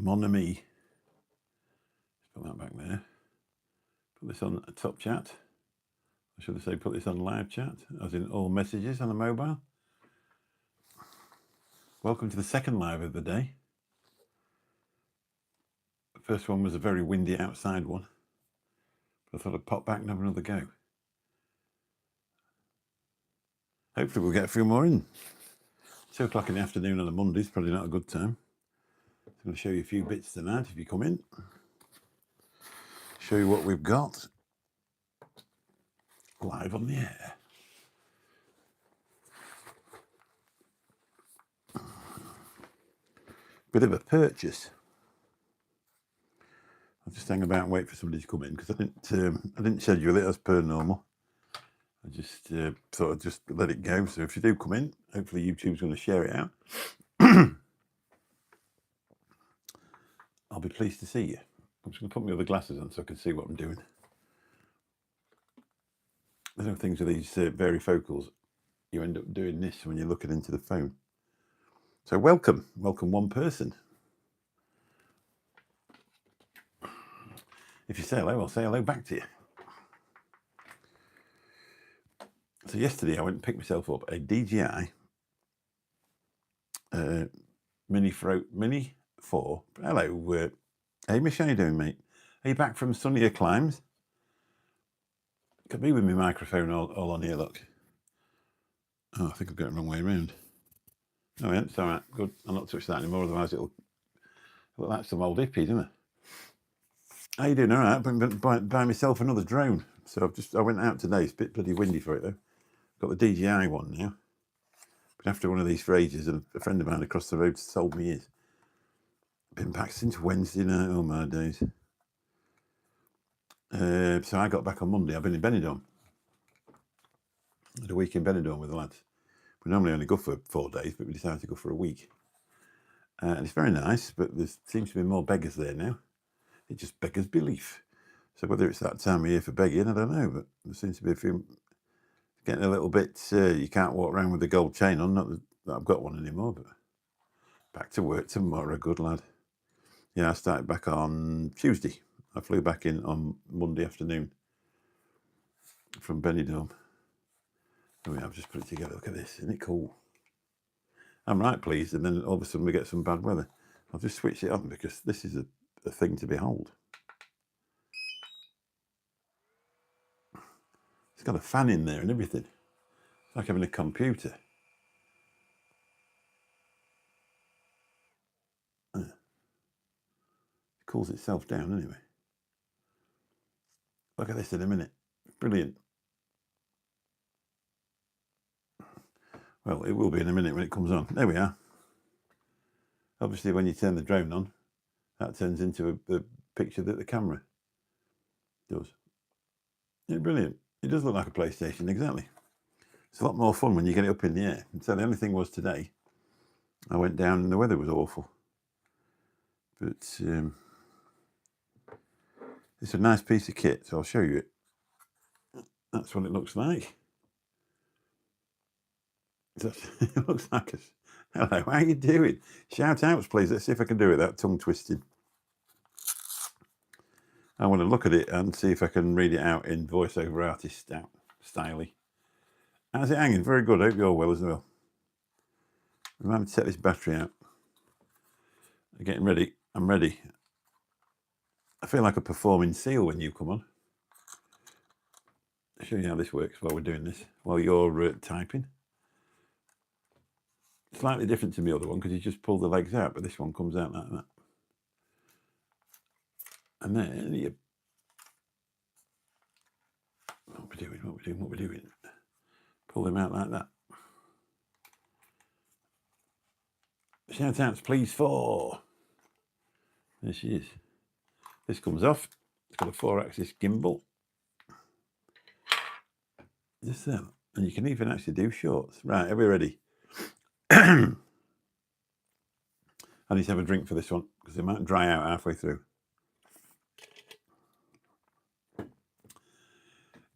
Mon ami. Put that back there. Put this on a top chat. Or should I say put this on live chat, as in all messages on the mobile. Welcome to the second live of the day. The first one was a very windy outside one. But I thought I'd pop back and have another go. Hopefully we'll get a few more in. 2 o'clock in the afternoon on a Monday is probably not a good time. I'm going to show you a few bits tonight if you come in. Show you what we've got live on the air. Bit of a purchase. I'll just hang about and wait for somebody to come in because I didn't schedule it as per normal. I just thought I'd just let it go. So if you do come in, hopefully YouTube's going to share it out. I'll be pleased to see you. I'm just going to put my other glasses on so I can see what I'm doing. There's no things with these varifocals. You end up doing this when you're looking into the phone. So welcome one person. If you say hello, I'll say hello back to you. So yesterday I went and picked myself up a DJI Mini 4. Hello, hey Mick, how you doing, mate? Are you back from sunnier climes? Got me with my microphone all on here, look. Oh, I think I've got it the wrong way around. Oh yeah, it's all right, good. I'll not touch that anymore, otherwise it'll look like some old hippie, doesn't it? How you doing? All right, I'm going to buy myself another drone. So I went out today. It's a bit bloody windy for it though. Got the DJI one now. Been after one of these for ages, and a friend of mine across the road sold me his. Been back since Wednesday night. Oh my days. So I got back on Monday. I've been in Benidorm. Had a week in Benidorm with the lads. We normally only go for 4 days, but we decided to go for a week. And it's very nice, but there seems to be more beggars there now. It just beggars belief. So whether it's that time of year for begging, I don't know, but there seems to be a few getting a little bit, you can't walk around with a gold chain on, not that I've got one anymore, but back to work tomorrow, good lad. Yeah, I started back on Tuesday. I flew back in on Monday afternoon from Benidorm. Oh yeah, I've just put it together, look at this, isn't it cool? I'm right pleased, and then all of a sudden we get some bad weather. I'll just switch it on because this is a thing to behold. It's got a fan in there and everything. It's like having a computer. It cools itself down anyway. Look at this in a minute. Brilliant. Well, it will be in a minute when it comes on. There we are. Obviously, when you turn the drone on, that turns into a picture that the camera does. Yeah, brilliant. It does look like a PlayStation, exactly. It's a lot more fun when you get it up in the air. And so the only thing was today, I went down and the weather was awful. But it's a nice piece of kit, so I'll show you it. That's what it looks like. It looks like a... Hello, how you doing? Shout outs, please. Let's see if I can do it, that tongue twisting. I want to look at it and see if I can read it out in voiceover artist styley. How's it hanging? Very good. I hope you're well as well. Remember to set this battery out. I'm getting ready. I'm ready. I feel like a performing seal when you come on. I'll show you how this works while we're doing this, while you're typing. Slightly different to the other one because you just pull the legs out, but this one comes out like that. And then you... What we're doing. Pull them out like that. Shout outs, please, for... There she is. This comes off. It's got a 4-axis gimbal. Just there. And you can even actually do shorts. Right, are we ready? I need to have a drink for this one because it might dry out halfway through.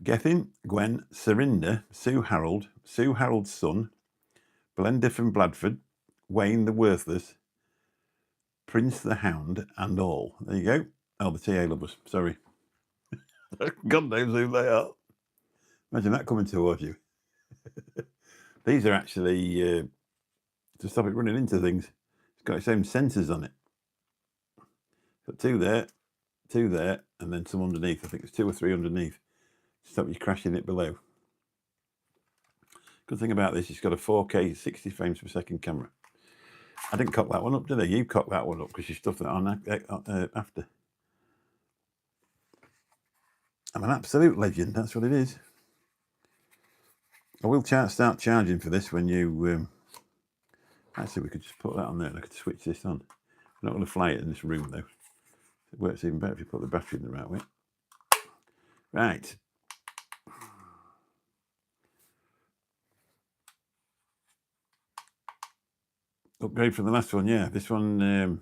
Gethin, Gwen, Serinda, Sue Harold, Sue Harold's son, Blender from Bladford, Wayne the Worthless, Prince the Hound and all. There you go. Oh, the TA lovers. Sorry. God knows who they are. Imagine that coming towards you. These are actually to stop it running into things. It's got its own sensors on it. Got two there, and then some underneath. I think there's 2 or 3 underneath to stop you crashing it below. Good thing about this, it's got a 4K 60 frames per second camera. I didn't cock that one up, did I? You cocked that one up because you stuffed that on after. I'm an absolute legend, that's what it is. I will start charging for this when you... actually, we could just put that on there and I could switch this on. I'm not going to fly it in this room, though. It works even better if you put the battery in the right way. Right. Upgrade from the last one, yeah. This one,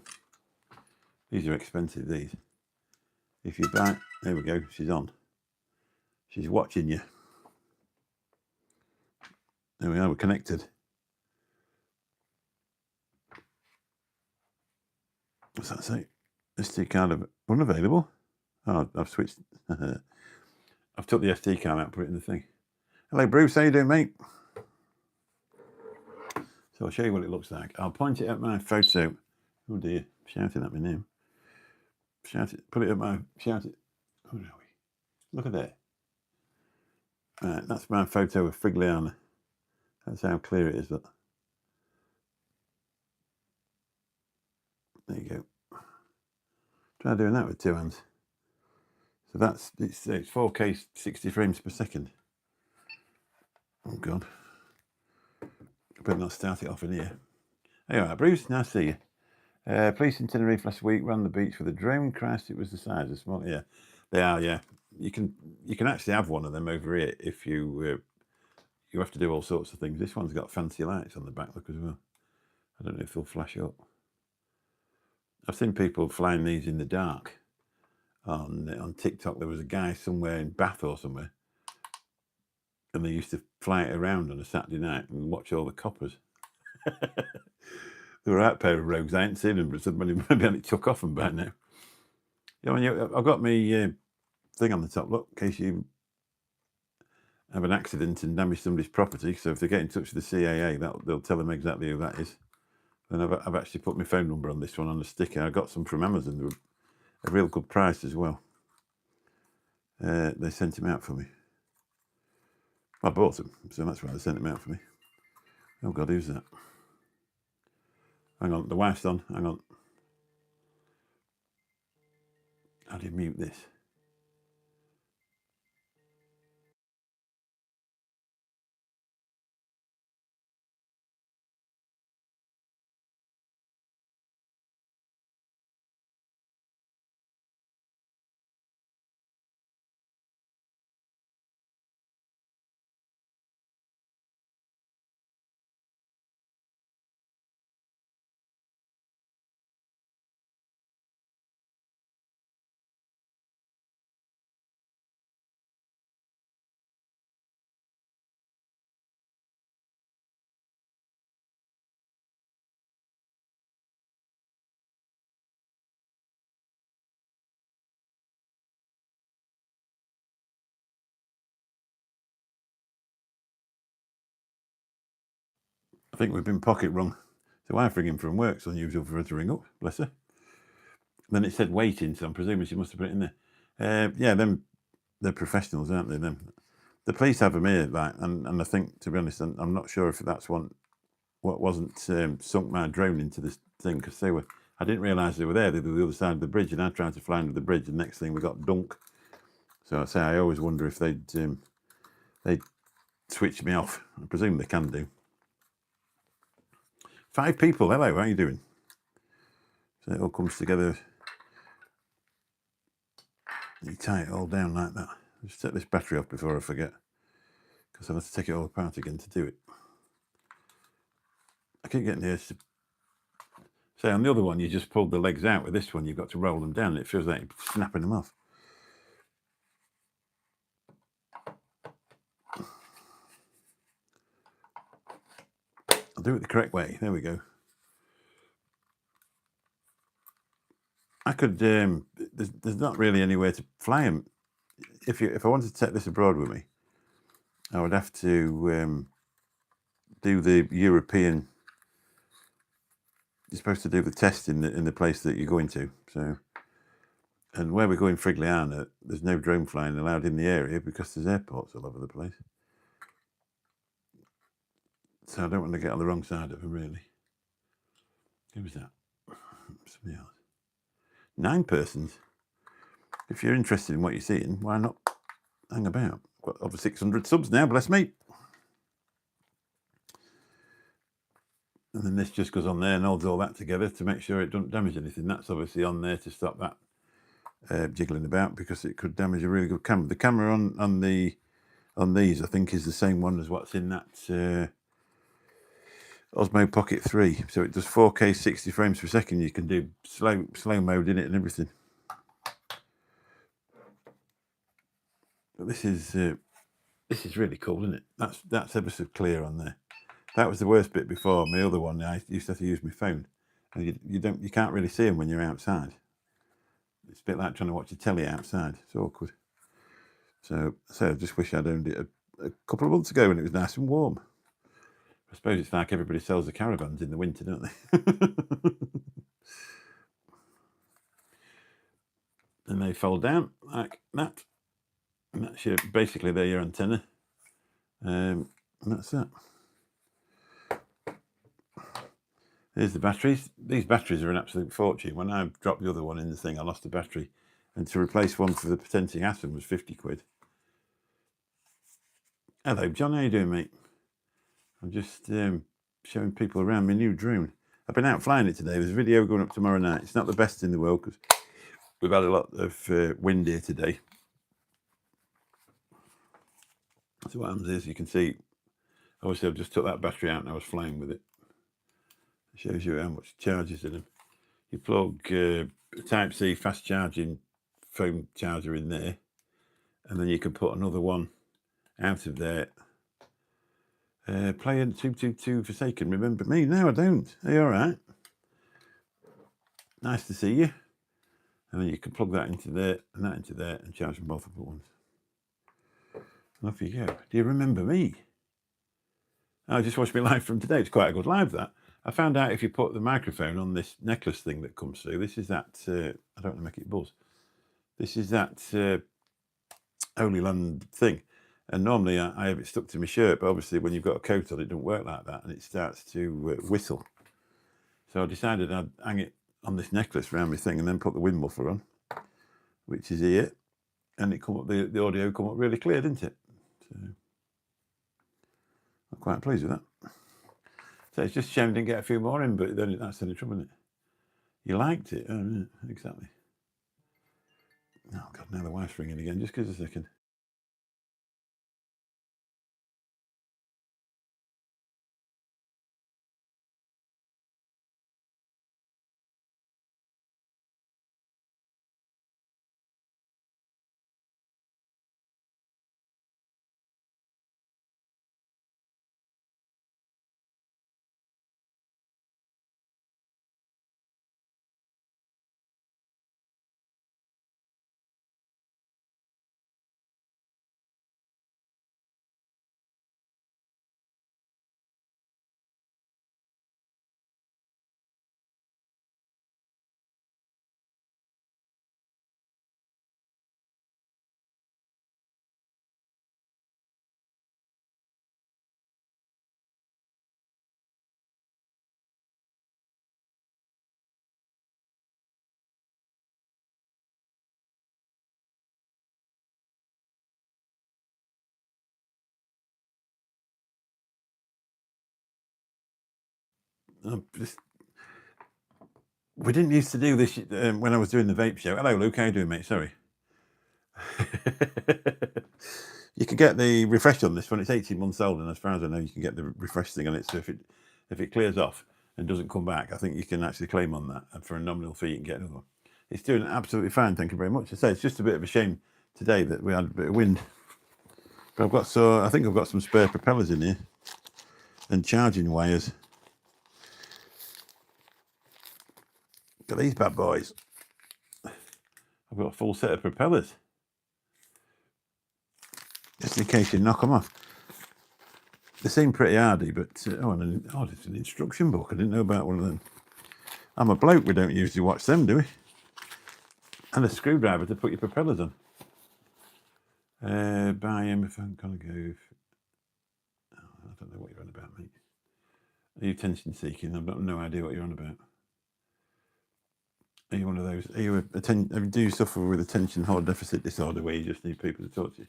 these are expensive, these. If you buy... There we go, she's on. She's watching you. There we are, we're connected. What's that say? SD card unavailable? Oh, I've switched. I've took the SD card out and put it in the thing. Hello, Bruce. How you doing, mate? So I'll show you what it looks like. I'll point it at my photo. Oh dear, shouting at my name. Shout it. Put it at my... Shout it. Where are we? Look at there. Right, that's my photo of Frigliana. That's how clear it is, look. There you go. Try doing that with 2 hands. So that's... It's 4K 60 frames per second. Oh, God. I better not start it off in here. Hey, all right, Bruce. Nice to see you. Police in Tenerife last week ran the beach with a drone. Christ, it was the size of small. Yeah, they are. Yeah, you can actually have one of them over here if you have to do all sorts of things. This one's got fancy lights on the back, look as well. I don't know if they'll flash up. I've seen people flying these in the dark on TikTok. There was a guy somewhere in Bath or somewhere, and they used to fly it around on a Saturday night and watch all the coppers. They were out pair of rogues. I ain't seen them, but somebody maybe it took off them by now. Yeah, I've got my thing on the top. Look, in case you have an accident and damage somebody's property. So if they get in touch with the CAA, they'll tell them exactly who that is. And I've actually put my phone number on this one on a sticker. I got some from Amazon. They were a real good price as well. They sent them out for me. I bought them, so that's why they sent them out for me. Oh God, who's that? Hang on, the wife's on. Hang on. How do you mute this? I think we've been pocket rung. So I've ringing from work. It's unusual for her to ring up. Bless her. Then it said waiting, so I'm presuming she must have put it in there. Yeah, they're professionals, aren't they? The police have them here, like, and I think, to be honest, I'm not sure if that's what wasn't sunk my drone into this thing, because I didn't realise they were there. They were the other side of the bridge, and I tried to fly under the bridge, and next thing we got dunk. So I always wonder if they'd switch me off. I presume they can do. 5 people. Hello, how are you doing? So it all comes together. You tie it all down like that. Just take this battery off before I forget, because I'll have to take it all apart again to do it. I keep getting the urge to say, on the other one, you just pulled the legs out. With this one, you've got to roll them down, and it feels like you're snapping them off. I'll do it the correct way. There we go. I could. There's not really anywhere to fly them. If I wanted to take this abroad with me, I would have to do the European. You're supposed to do the test in the place that you're going to. So, and where we're going, Frigliana, there's no drone flying allowed in the area because there's airports all over the place. So I don't want to get on the wrong side of them, really. Who was that? Somebody else. 9 persons. If you're interested in what you're seeing, why not hang about? Got over 600 subs now, bless me. And then this just goes on there and holds all that together to make sure it doesn't damage anything. That's obviously on there to stop that jiggling about because it could damage a really good camera. The camera on these, I think, is the same one as what's in that Osmo Pocket 3. So it does 4K 60 frames per second. You can do slow mode in it and everything. But this is really cool, isn't it? That's ever so clear on there. That was the worst bit before. My other one, I used to have to use my phone, and you can't really see them when you're outside. It's a bit like trying to watch a telly outside. It's awkward. So I just wish I'd owned it a couple of months ago when it was nice and warm. I suppose it's like everybody sells the caravans in the winter, don't they? And they fold down like that. And that's basically they're your antenna. And that's that. Here's the batteries. These batteries are an absolute fortune. When I dropped the other one in the thing, I lost the battery. And to replace one for the potentiating atom was 50 quid. Hello, John. How you doing, mate? I'm just showing people around my new drone. I've been out flying it today. There's a video going up tomorrow night. It's not the best in the world because we've had a lot of wind here today. So what happens is you can see, obviously I've just took that battery out and I was flying with it. It shows you how much charge is in them. You plug a Type-C fast charging phone charger in there, and then you can put another one out of there. Playing 222 Forsaken. Remember me? No, I don't. Are you all right? Nice to see you. And then you can plug that into there and that into there and charge them both up at once. And off you go. Do you remember me? I just watched my live from today. It's quite a good live, that. I found out if you put the microphone on this necklace thing that comes through, this is that, I don't want to make it buzz. This is that Holy Land thing. And normally I have it stuck to my shirt, but obviously when you've got a coat on, it doesn't work like that, and it starts to whistle. So I decided I'd hang it on this necklace around my thing and then put the wind muffler on, which is here, and it come up, the audio come up really clear, didn't it? So I'm quite pleased with that. So it's just a shame I didn't get a few more in, but then that's any trouble, isn't it? You liked it? Oh, yeah, exactly. Oh, God, now the wife's ringing again. Just give us a second. We didn't used to do this when I was doing the vape show. Hello, Luke. How you doing, mate? Sorry. You can get the refresh on this one. It's 18 months old, and as far as I know, you can get the refresh thing on it. So if it clears off and doesn't come back, I think you can actually claim on that, and for a nominal fee, you can get another one. It's doing absolutely fine. Thank you very much. I say it's just a bit of a shame today that we had a bit of wind. But I think I've got some spare propellers in here and charging wires. Got these bad boys. I've got a full set of propellers. Just in case you knock them off. They seem pretty hardy, but there's an instruction book. I didn't know about one of them. I'm a bloke, we don't usually watch them, do we? And a screwdriver to put your propellers on. Buy him if I'm going to go. I don't know what you're on about, mate. Are you attention seeking? I've got no idea what you're on about. Are you one of those? Do you suffer with attention deficit disorder where you just need people to talk to you?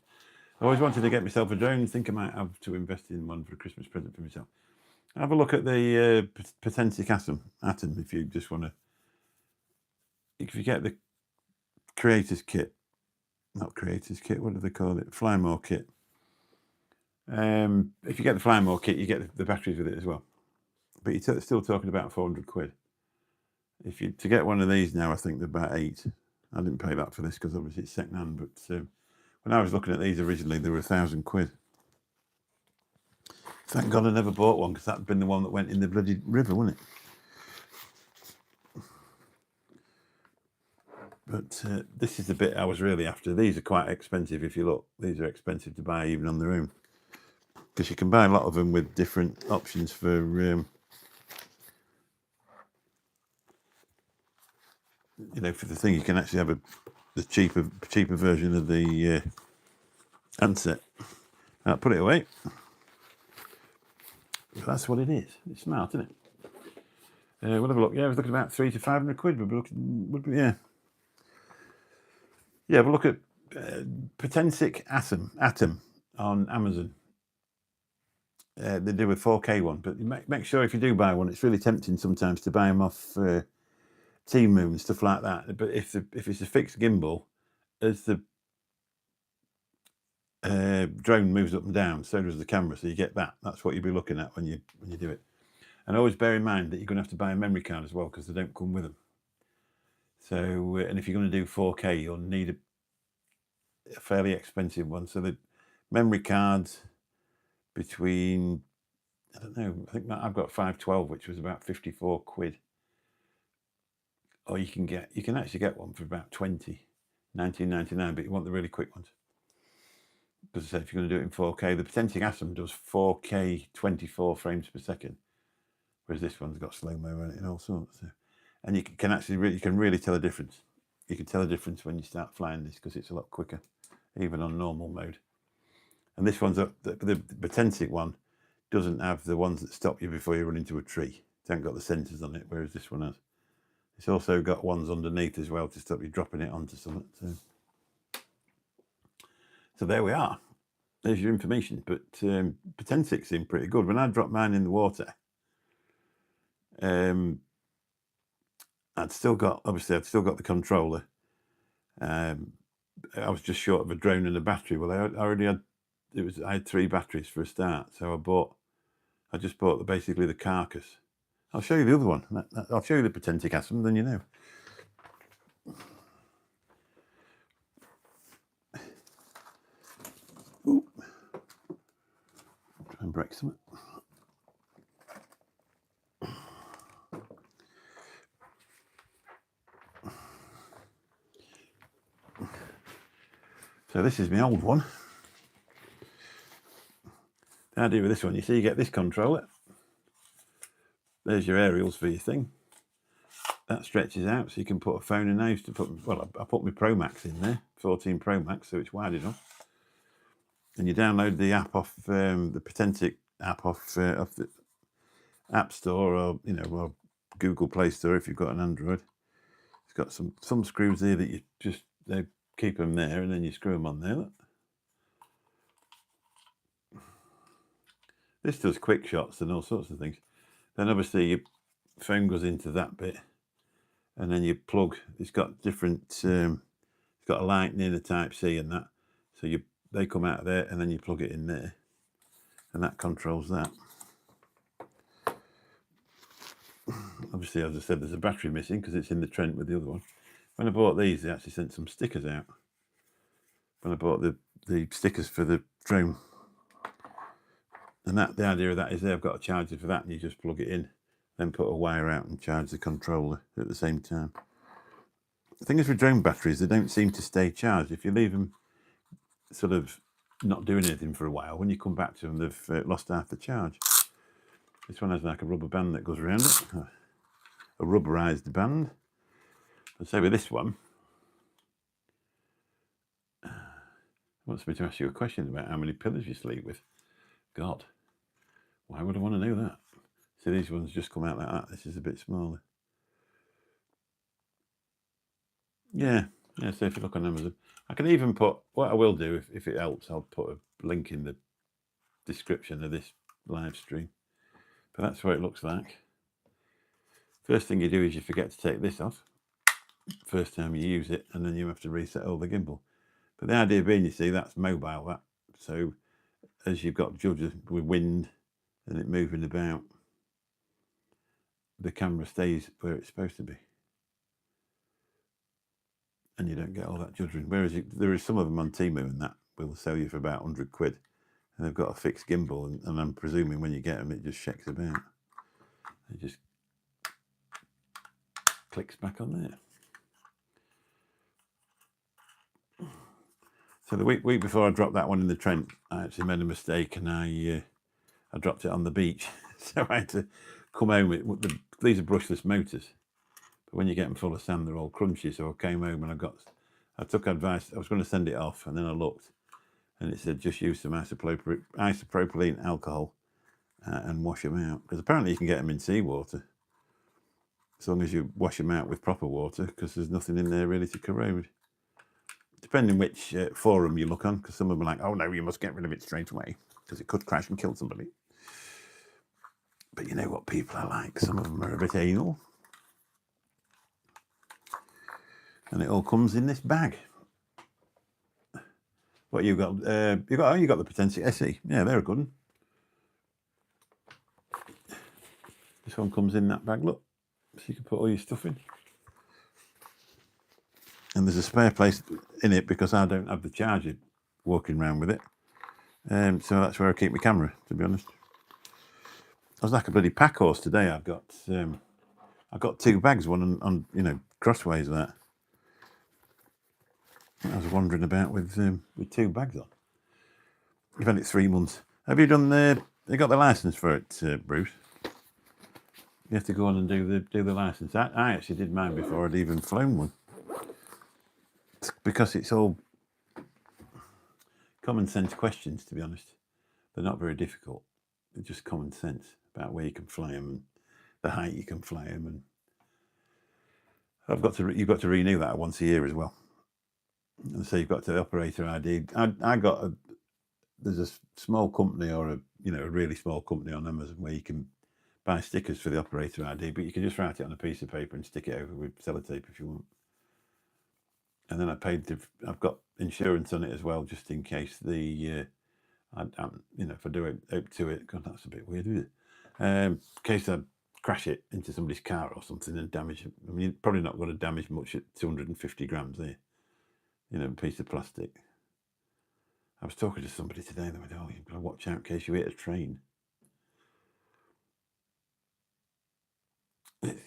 I always wanted to get myself a drone. Think I might have to invest in one for a Christmas present for myself. Have a look at the Potensic Atom if you just want to. If you get the Creators Kit, not Creators Kit, what do they call it? Fly More Kit. If you get the Fly More Kit, you get the batteries with it as well. But you're still talking about 400 quid. To get one of these now, I think they're about 8. I didn't pay that for this because obviously it's second hand, but when I was looking at these originally, they were 1,000 quid. Thank God I never bought one because that'd been the one that went in the bloody river, wouldn't it? But this is the bit I was really after. These are quite expensive if you look. These are expensive to buy even on their own. Because you can buy a lot of them with different options for... for the thing, you can actually have the cheaper version of the handset. I'll put it away. But that's what it is. It's smart, isn't it? We'll have a look. Yeah, I was looking about 300 to 500 quid. Yeah. Yeah, we'll look at Potensic Atom on Amazon. They do a 4K one, but make sure if you do buy one, it's really tempting sometimes to buy them off Temu and stuff like that. But if it's a fixed gimbal, as the drone moves up and down, so does the camera. So you get that. That's what you'll be looking at when you do it. And always bear in mind that you're going to have to buy a memory card as well because they don't come with them. So and if you're going to do 4K, you'll need a fairly expensive one. So the memory cards between, I don't know, I think I've got 512, which was about 54 quid. Or you can actually get one for about 19.99, but you want the really quick ones. Because I said, if you're going to do it in 4K, the Potensic Atom does 4K 24 frames per second, whereas this one's got slow-mo on it and all sorts. So. And you can really tell a difference. You can tell a difference when you start flying this because it's a lot quicker, even on normal mode. And this one's the Potensic one doesn't have the ones that stop you before you run into a tree. It hasn't got the sensors on it, whereas this one has. It's also got ones underneath as well to stop you dropping it onto something. So there we are. There's your information. But Potensic seemed pretty good. When I dropped mine in the water, I'd still got the controller. I was just short of a drone and a battery. Well, I had 3 batteries for a start. So I just bought basically the carcass. I'll show you the other one. I'll show you the Potensic Atom, then you know. Ooh. Try and break something. So this is my old one. The idea with this one, you see, you get this controller. There's your aerials for your thing. That stretches out, so you can put a phone in there. I put my Pro Max in there, 14 Pro Max, so it's wide enough. And you download the app off the Potensic app off the App Store or Google Play Store if you've got an Android. It's got some screws here that they keep them there, and then you screw them on there. Look. This does quick shots and all sorts of things. Then obviously your phone goes into that bit, and then you plug. It's got different. It's got a Lightning, a Type C, and that. So they come out of there, and then you plug it in there, and that controls that. Obviously, as I said, there's a battery missing because it's in the Trent with the other one. When I bought these, they actually sent some stickers out. When I bought the stickers for the drone. And the idea of that is they've got a charger for that, and you just plug it in, then put a wire out and charge the controller at the same time. The thing is with drone batteries, they don't seem to stay charged. If you leave them sort of not doing anything for a while, when you come back to them, they've lost half the charge. This one has like a rubber band that goes around it, a rubberized band. And so with this one, it wants me to ask you a question about how many pillows you sleep with. God, why would I want to know that? See, these ones just come out like that. This is a bit smaller. Yeah, so if you look on Amazon, I can even put, what I will do, if it helps, I'll put a link in the description of this live stream. But that's what it looks like. First thing you do is you forget to take this off. First time you use it, and then you have to reset all the gimbal. But the idea being, you see, that's mobile, that. So as you've got judges with wind and it moving about, the camera stays where it's supposed to be. And you don't get all that juddering. Whereas there is some of them on Temu and that will sell you for about 100 quid. And they've got a fixed gimbal, and I'm presuming when you get them, it just shakes about. It just clicks back on there. So the week before I dropped that one in the Trent, I actually made a mistake, and I dropped it on the beach. So I had to come home with these are brushless motors, but when you get them full of sand, they're all crunchy. So I came home and I took advice. I was going to send it off, and then I looked, and it said just use some isopropylene alcohol and wash them out, because apparently you can get them in seawater as long as you wash them out with proper water, because there's nothing in there really to corrode. Depending which forum you look on, because some of them are like, oh no, you must get rid of it straight away because it could crash and kill somebody. But you know what people are like. Some of them are a bit anal. And it all comes in this bag. What you got? You got the Potensi SE. Yeah, they're a good one. This one comes in that bag, look. So you can put all your stuff in. And there's a spare place in it because I don't have the charger walking around with it. So that's where I keep my camera, to be honest. I was like a bloody pack horse today. I've got 2 bags, one on crossways that. I was wandering about with 2 bags on. You've had it 3 months. Have you done you got the license for it, Bruce? You have to go on and do the license. I actually did mine before I'd even flown one. Because it's all common sense questions, to be honest. They're not very difficult. They're just common sense about where you can fly them and the height you can fly them. And you've got to renew that once a year as well. And so you've got the operator ID. There's a small company or a really small company on Amazon where you can buy stickers for the operator ID, but you can just write it on a piece of paper and stick it over with sellotape if you want. And then I've got insurance on it as well, just in case if I do it to it, God, that's a bit weird, isn't it? In case I crash it into somebody's car or something and damage it. I mean, you're probably not going to damage much at 250 grams there. A piece of plastic. I was talking to somebody today and they went, oh, you've got to watch out in case you hit a train.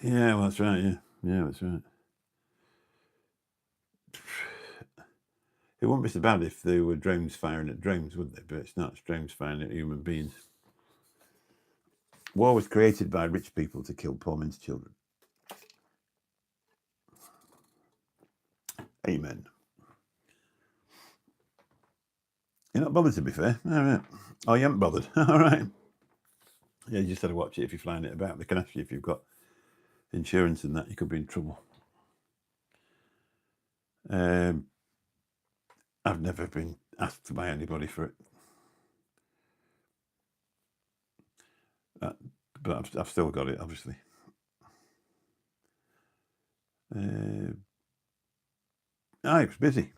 Yeah, well, that's right, yeah, that's right. It wouldn't be so bad if there were drones firing at drones, would they? But it's not. It's drones firing at human beings. War was created by rich people to kill poor men's children. Amen. You're not bothered, to be fair. All right. Oh, you haven't bothered. All right. Yeah, you just had to watch it if you're flying it about. They can ask you if you've got insurance and that. You could be in trouble. I've never been asked by anybody for it. But I've still got it, obviously. It was busy.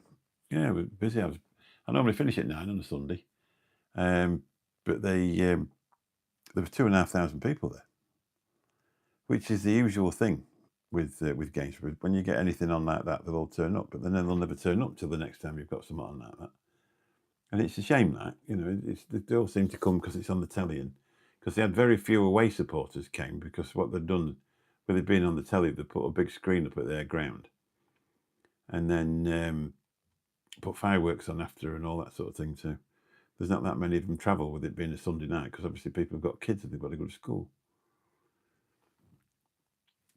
Yeah, it was busy. I normally finish at 9 on a Sunday. But there were 2,500 people there, which is the usual thing with games. When you get anything on like that, they'll all turn up, but then they'll never turn up till the next time you've got something on like that. And it's a shame that, they all seem to come because it's on the telly, and because they had very few away supporters came, because what they'd done with it being on the telly, they put a big screen up at their ground, and then put fireworks on after and all that sort of thing too. There's not that many of them travel with it being a Sunday night because obviously people have got kids and they've got to go to school.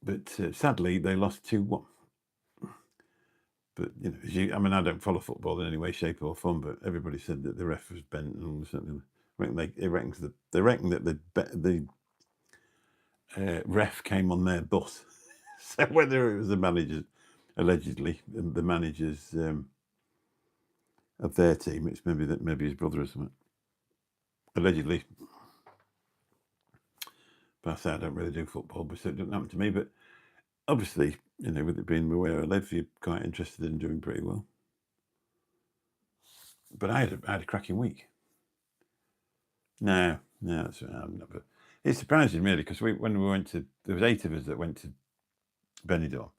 But sadly, they lost 2-1. But I mean, I don't follow football in any way, shape, or form. But everybody said that the ref was bent and all this. They reckon that the ref came on their bus. So whether it was the managers, allegedly the managers of their team, it's maybe his brother or something. Allegedly. But I say I don't really do football, but so it doesn't happen to me. But obviously, with it being where I live, you're quite interested in doing pretty well. But I had a cracking week. No, that's right. But it's surprising, really, because when we went to, there was 8 of us that went to Benidorm,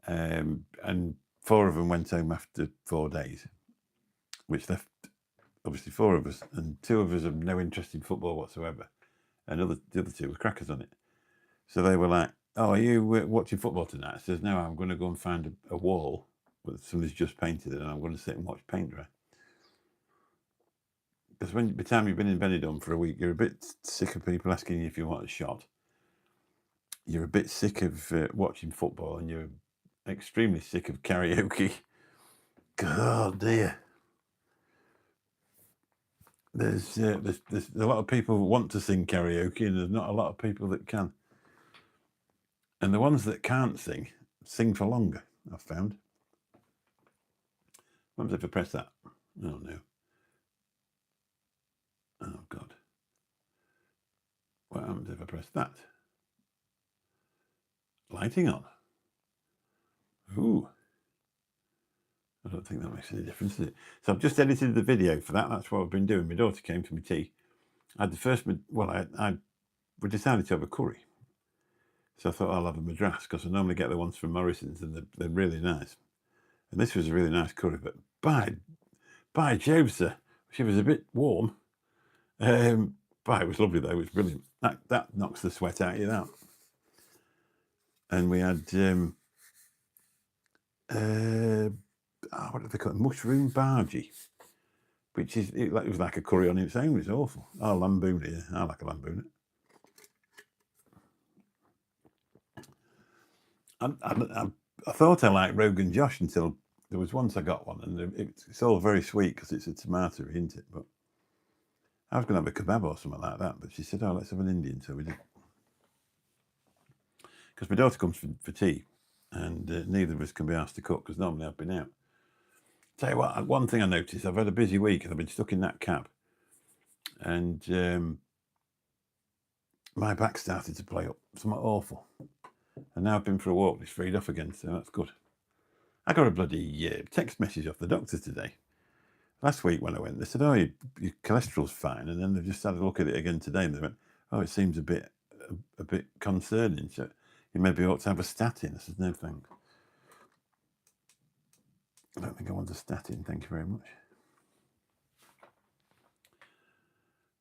and 4 of them went home after 4 days, which left obviously 4 of us, and 2 of us have no interest in football whatsoever, and the other 2 were crackers on it. So they were like, "Oh, are you watching football tonight?" I says, "No, I'm going to go and find a wall that somebody's just painted, and I'm going to sit and watch paint dry." Because by the time you've been in Benidorm for a week, you're a bit sick of people asking you if you want a shot. You're a bit sick of watching football, and you're extremely sick of karaoke. God dear. There's a lot of people who want to sing karaoke, and there's not a lot of people that can. And the ones that can't sing for longer, I've found. What happens if I press that? Oh no. Oh God. What happens if I press that? Lighting on. Ooh. I don't think that makes any difference, does it? So I've just edited the video for that. That's what I've been doing. My daughter came for my tea. I had the first, we decided to have a curry. So I thought I'll have a madras because I normally get the ones from Morrison's and they're really nice. And this was a really nice curry, but by Jove, sir, she was a bit warm. It was lovely though. It was brilliant. That knocks the sweat out of you, that. And we had what do they call it? Mushroom bhaji, which is it was like a curry on its own. It's awful. Oh, lamboon, yeah. I like a lamboon. I thought I liked Rogan Josh until there was once I got one, and it's all very sweet because it's a tomato, isn't it? But I was going to have a kebab or something like that, but she said, "Oh, let's have an Indian," so we did. Because my daughter comes for tea, and neither of us can be asked to cook because normally I've been out. Tell you what, one thing I noticed, I've had a busy week and I've been stuck in that cab, and my back started to play up, something awful. And now I've been for a walk, it's freed off again, so that's good. I got a bloody text message off the doctor today. Last week when I went, they said, "Oh, your cholesterol's fine," and then they've just had a look at it again today, and they went, "Oh, it seems a bit concerning, so you maybe ought to have a statin." I said, "No, thanks. I don't think I want a statin, thank you very much."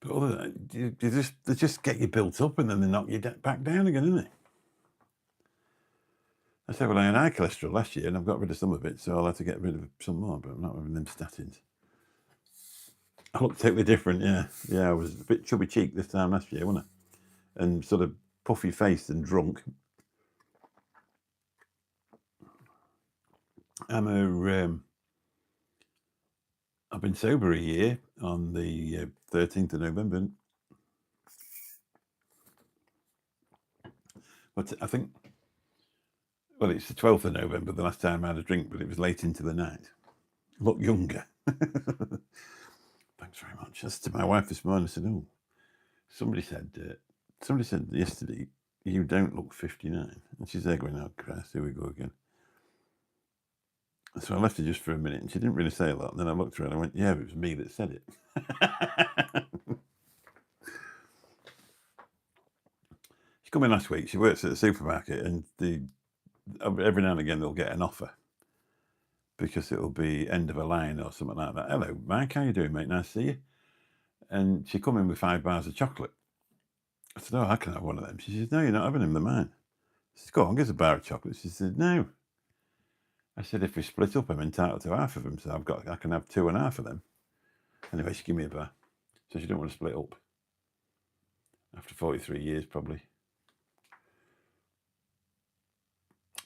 But other than that, they just get you built up and then they knock you back down again, isn't it? I said, well, I had high cholesterol last year and I've got rid of some of it, so I'll have to get rid of some more, but I'm not having them statins. I look totally different, yeah. Yeah, I was a bit chubby cheek this time last year, wasn't I? And sort of puffy faced and drunk. I've been sober a year on the 13th of November. But I think, well, it's the 12th of November, the last time I had a drink, but it was late into the night. Look younger. Thanks very much. That's to my wife this morning. I said, "Oh, somebody said yesterday, you don't look 59. And she's there going, "Oh, Christ, here we go again." So I left her just for a minute, and she didn't really say a lot. And then I looked at her and I went, "Yeah, it was me that said it." She come in last week. She works at the supermarket, and every now and again they'll get an offer because it'll be end of a line or something like that. "Hello, Mike, how you doing, mate? Nice to see you." And she come in with 5 bars of chocolate. I said, "Oh, I can have one of them." She says, "No, you're not having them, they're mine." I said, "Go on, give us a bar of chocolate." She said, "No." I said, if we split up, I'm entitled to half of them, so I can have 2.5 of them. Anyway, she gave me a bar. So she didn't want to split up. After 43 years, probably.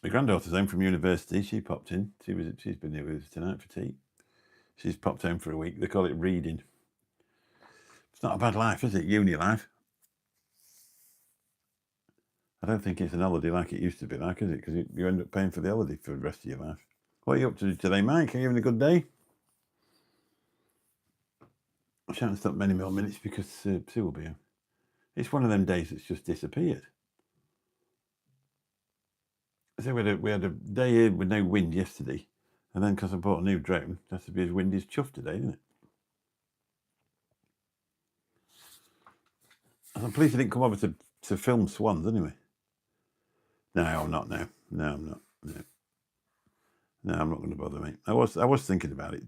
My granddaughter's home from university. She popped in. She's been here with us tonight for tea. She's popped home for a week. They call it reading. It's not a bad life, is it? Uni life. I don't think it's an holiday like it used to be, like, is it? Because you end up paying for the holiday for the rest of your life. What are you up to today, Mike? Are you having a good day? I shan't stop many more minutes because Sue will be home. It's one of them days that's just disappeared. So we had a day here with no wind yesterday, and then because I bought a new drone, it has to be as windy as chuff today, isn't it? I'm pleased I didn't come over to film swans anyway. No, I'm not now. No, I'm not. No, I'm not going to bother, mate. I was thinking about it.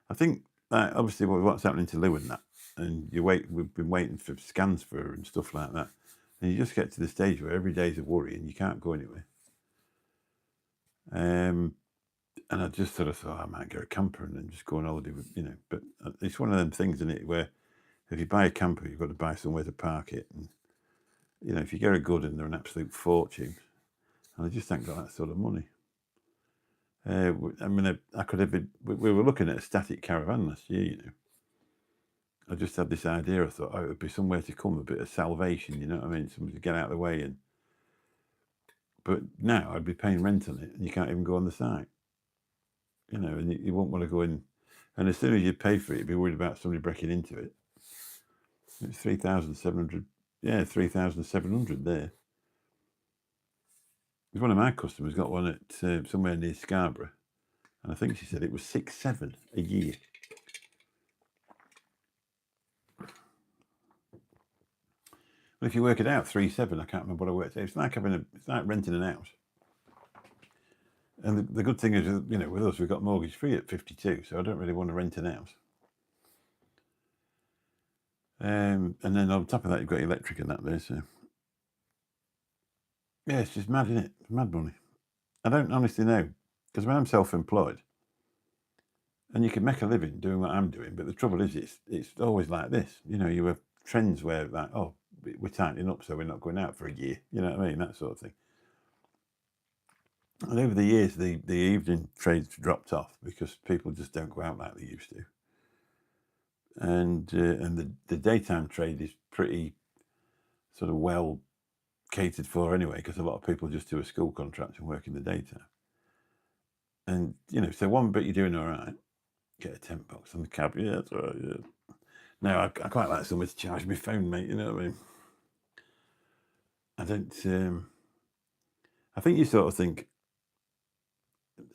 I think obviously what's happening to Lou and that, and we've been waiting for scans for her and stuff like that, and you just get to the stage where every day's a worry and you can't go anywhere. And I just sort of thought I might get a camper and then just go on holiday with, but it's one of them things, isn't it, where if you buy a camper, you've got to buy somewhere to park it, and if you get a good and they're an absolute fortune, and I just haven't got that sort of money. I mean, I could have been. We were looking at a static caravan last year. I just had this idea. I thought, it would be somewhere to come, a bit of salvation. You know what I mean? Somebody to get out of the way. But now I'd be paying rent on it, and you can't even go on the site. And you won't want to go in. And as soon as you pay for it, you'd be worried about somebody breaking into it. It's 3,700. Yeah, 3,700 there. One of my customers got one at somewhere near Scarborough, and I think she said it was 6,700 a year. Well, if you work it out, 3,700, I can't remember what I worked out. It's like renting an house. And the good thing is, with us, we've got mortgage free at 52, so I don't really want to rent an house. And then on top of that, you've got electric and that there, so. Yeah, it's just mad, isn't it? It's mad money. I don't honestly know, because when I'm self-employed, and you can make a living doing what I'm doing, but the trouble is, it's always like this. You have trends where we're tightening up, so we're not going out for a year. You know what I mean? That sort of thing. And over the years, the evening trades dropped off because people just don't go out like they used to. And the daytime trade is pretty sort of well catered for anyway, because a lot of people just do a school contract and work in the daytime. And, so one bit you're doing all right, get a $10 on the cab. Yeah, that's all right, yeah. No, I quite like somebody to charge me phone, mate, you know what I mean? I don't, I think you sort of think,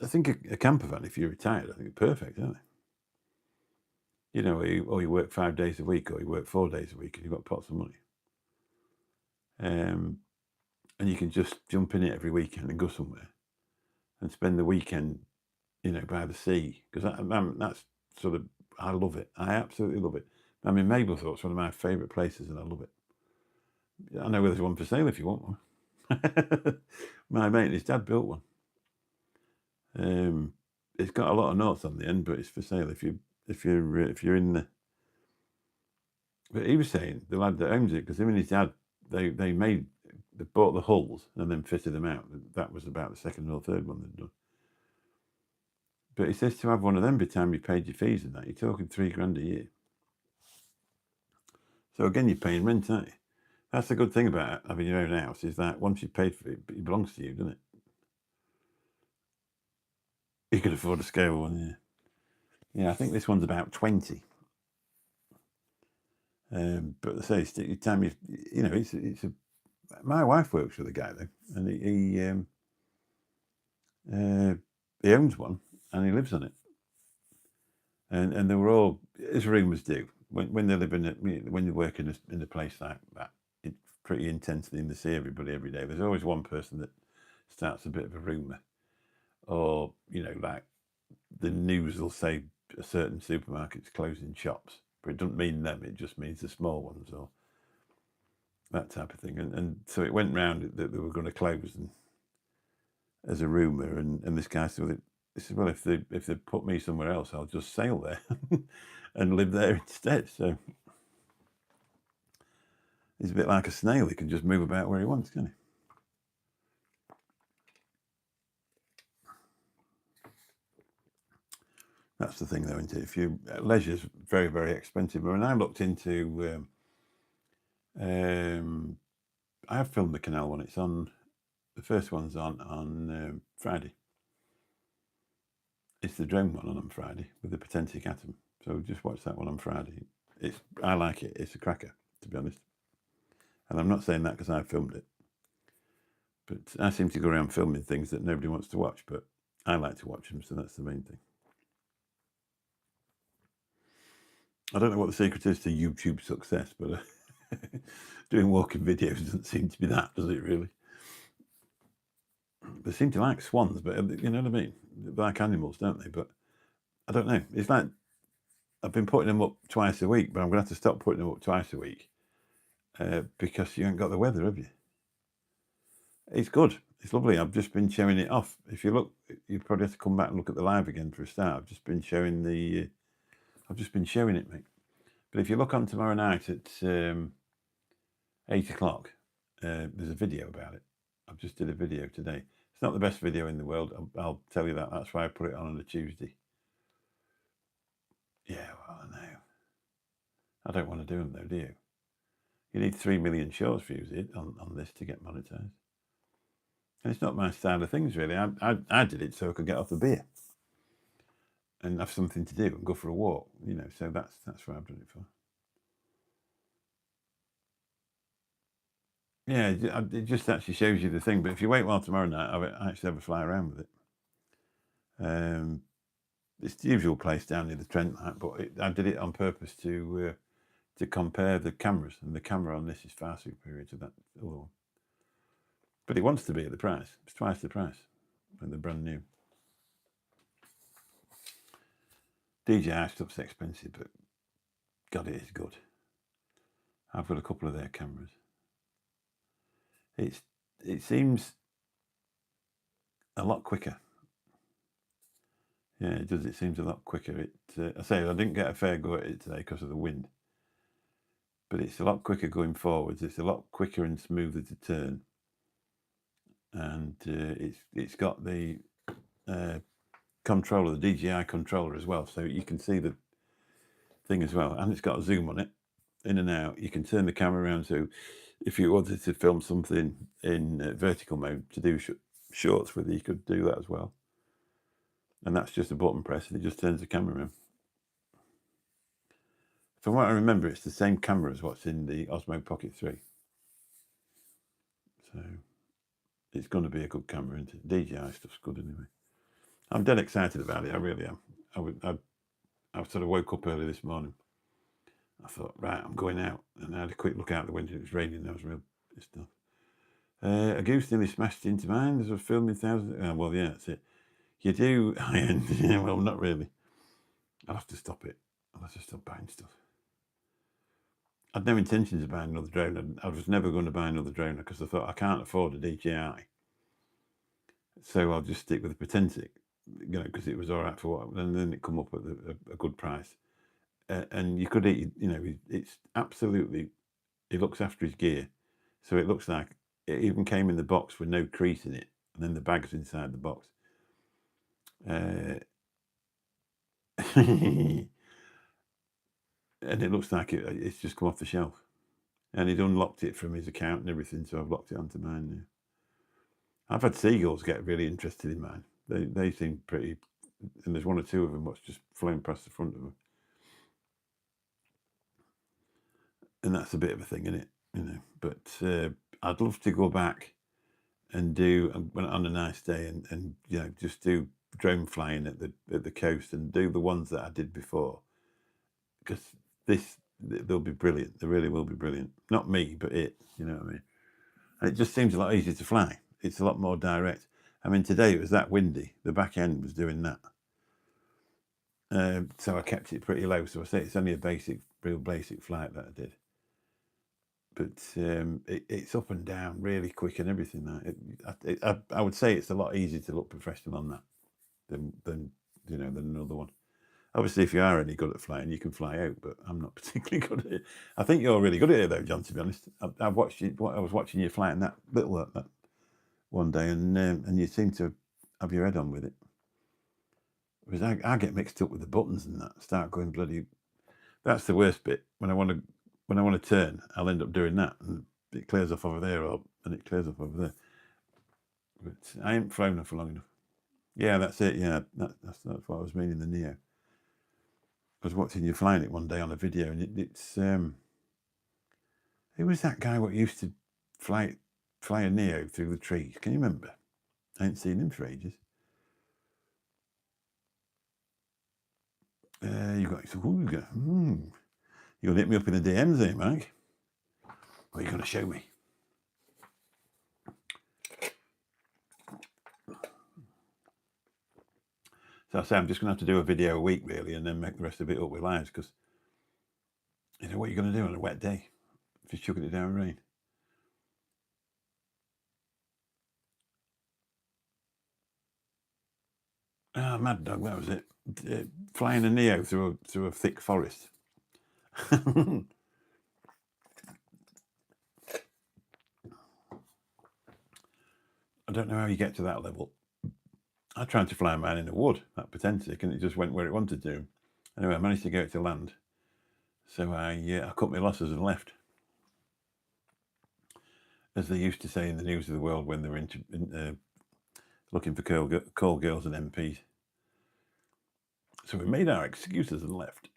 I think a camper van, if you're retired, I think it's perfect, isn't it? Or you work 5 days a week, or you work 4 days a week, and you've got pots of money. And you can just jump in it every weekend and go somewhere and spend the weekend, by the sea. Because that's sort of, I love it. I absolutely love it. I mean, Mablethorpe's one of my favourite places, and I love it. I know there's one for sale if you want one. My mate and his dad built one. It's got a lot of notes on the end, but it's for sale if you're in the. But he was saying the lad that owns it, because him and his dad, they bought the hulls and then fitted them out. That was about the second or third one they'd done. But he says to have one of them by the time you paid your fees and that, you're talking $3,000 a year. So again, you're paying rent, aren't you? That's the good thing about having your own house, is that once you've paid for it, it belongs to you, doesn't it? You can afford a scale one, yeah. Yeah, I think this one's about 20. But I say, time it's a. My wife works with a guy though, and he owns one and he lives on it. And they were all, as rumours do, when they live when you work in a place like that, it's pretty intensely in the sea everybody every day. There's always one person that starts a bit of a rumour, or like the news will say a certain supermarket's closing shops, but it doesn't mean them. It just means the small ones or that type of thing. And so it went round that they were going to close, and as a rumour, and this guy said, said, well, if they put me somewhere else, I'll just sail there and live there instead. So he's a bit like a snail. He can just move about where he wants, can he? That's the thing, though, isn't it? If you leisure's very, very expensive. When I looked into, I have filmed the canal one. It's on. The first one's on Friday. It's the drone one on Friday with the Potentic Atom. So just watch that one on Friday. I like it. It's a cracker, to be honest. And I'm not saying that because I filmed it. But I seem to go around filming things that nobody wants to watch, but I like to watch them, so that's the main thing. I don't know what the secret is to YouTube success, but doing walking videos doesn't seem to be that, does it really? They seem to like swans, but you know what I mean? They like animals, don't they? But I don't know. It's like I've been putting them up twice a week, but I'm going to have to stop putting them up twice a week because you haven't got the weather, have you? It's good. It's lovely. I've just been showing it off. If you look, you probably have to come back and look at the live again for a start. I've just been showing it, mate. But if you look on tomorrow night at 8 o'clock, there's a video about it. I've just did a video today. It's not the best video in the world. I'll tell you that. That's why I put it on a Tuesday. Yeah, well, I know. I don't want to do them though, do you? You need 3 million shorts views on this to get monetized. And it's not my style of things, really. I did it so I could get off the beer and have something to do and go for a walk, you know. So that's what I've done it for. Yeah, it just actually shows you the thing. But if you wait till tomorrow night, I actually have a fly around with it. It's the usual place down near the Trent, but I did it on purpose to compare the cameras, and the camera on this is far superior to that other one. But it wants to be at the price. It's twice the price, and they're brand new. DJI stuff's expensive, but God, it is good. I've got a couple of their cameras. It seems a lot quicker. Yeah, it does. It seems a lot quicker. I say I didn't get a fair go at it today because of the wind, but it's a lot quicker going forwards. It's a lot quicker and smoother to turn, and it's got the controller, the DJI controller as well, so you can see the thing as well, and it's got a zoom on it, in and out. You can turn the camera around, so if you wanted to film something in vertical mode to do shorts with it, you could do that as well. And that's just a button press, and it just turns the camera around. From what I remember, it's the same camera as what's in the Osmo Pocket 3. So it's going to be a good camera, isn't it? DJI stuff's good anyway. I'm dead excited about it. I really am. I sort of woke up early this morning. I thought, right, I'm going out. And I had a quick look out the window. It was raining. That was real stuff. A goose nearly smashed into mine. There's a filming thousands. Well, yeah, that's it. You do high-end. Yeah, well, not really. I'll have to stop it. I'll have to stop buying stuff. I'd no intentions of buying another drone. I was never going to buy another drone because I thought I can't afford a DJI. So I'll just stick with the Potentic, you know, because it was all right for what, and then it come up at a good price. And you could eat, you know, it's absolutely, he looks after his gear. So it looks like it even came in the box with no crease in it, and then the bag's inside the box. And it looks like it's just come off the shelf. And he'd unlocked it from his account and everything, so I've locked it onto mine now. I've had seagulls get really interested in mine. They seem pretty, and there's one or two of them what's just flown past the front of them. And that's a bit of a thing, isn't it? You know, but I'd love to go back and do on a nice day and you know, just do drone flying at the coast and do the ones that I did before, because they'll be brilliant. They really will be brilliant. Not me, but it. You know what I mean? And it just seems a lot easier to fly. It's a lot more direct. I mean, today it was that windy. The back end was doing that. So I kept it pretty low. So I say it's only a real basic flight that I did. But it's up and down really quick and everything. I would say it's a lot easier to look professional on that. than another one. Obviously, if you are any good at flying, you can fly out, but I'm not particularly good at it. I think you're really good at it, though, John, to be honest. I've watched you. I was watching you flying that little that one day, and you seem to have your head on with it. Because I get mixed up with the buttons and that. Start going bloody. That's the worst bit. When I want to turn, I'll end up doing that, and it clears off over there, and it clears off over there. But I ain't flown for long enough. Yeah, that's it. Yeah, that's what I was meaning. The Neo. I was watching you flying it one day on a video, and it's who was that guy what used to fly a Neo through the trees? Can you remember? I ain't seen him for ages. You're gonna hit me up in the DMs here, Mike. What are you gonna show me? So I say I'm just gonna have to do a video a week really, and then make the rest of it up with lives, because you know what you're gonna do on a wet day if you're chucking it down rain. Ah, Mad Dog, that was it. Flying a Neo through a thick forest. I don't know how you get to that level. I tried to fly a man in a wood at Potentic, and it just went where it wanted to. Anyway, I managed to get it to land, so I cut my losses and left. As they used to say in the News of the World when they were looking for call girls and MPs. So we made our excuses and left.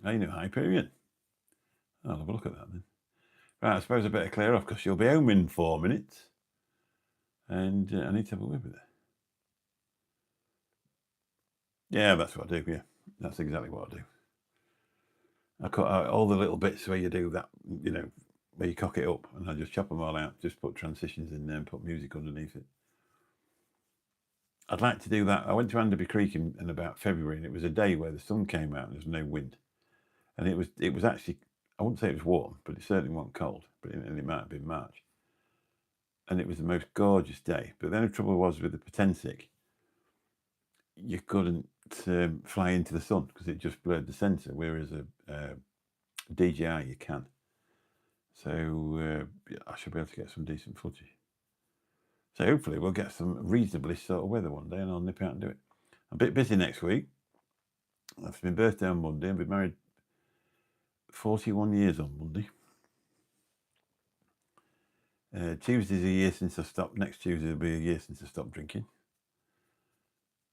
I know, Hyperion. I'll have a look at that then. Right, I suppose I better clear off, because she'll be home in 4 minutes. And I need to have a word with her. Yeah, that's what I do, yeah. That's exactly what I do. I cut out all the little bits where you do that, where you cock it up, and I just chop them all out, just put transitions in there and put music underneath it. I'd like to do that. I went to Anderby Creek in about February, and it was a day where the sun came out and there was no wind. And it was actually, I wouldn't say it was warm, but it certainly wasn't cold, and it might have been March. And it was the most gorgeous day. But then the trouble was with the Potentic, you couldn't fly into the sun because it just blurred the centre, whereas a DJI you can. So I should be able to get some decent footage. So hopefully we'll get some reasonably sort of weather one day, and I'll nip out and do it. I'm a bit busy next week. It's my birthday on Monday. I've been married 41 years on Monday. Tuesday's a year since I stopped. Next Tuesday will be a year since I stopped drinking.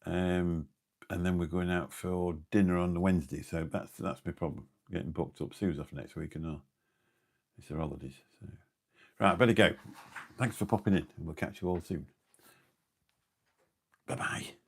And then we're going out for dinner on the Wednesday. So that's my problem. Getting booked up. Sue's off next week and all. It's her holidays. So. Right, better go. Thanks for popping in, and we'll catch you all soon. Bye-bye.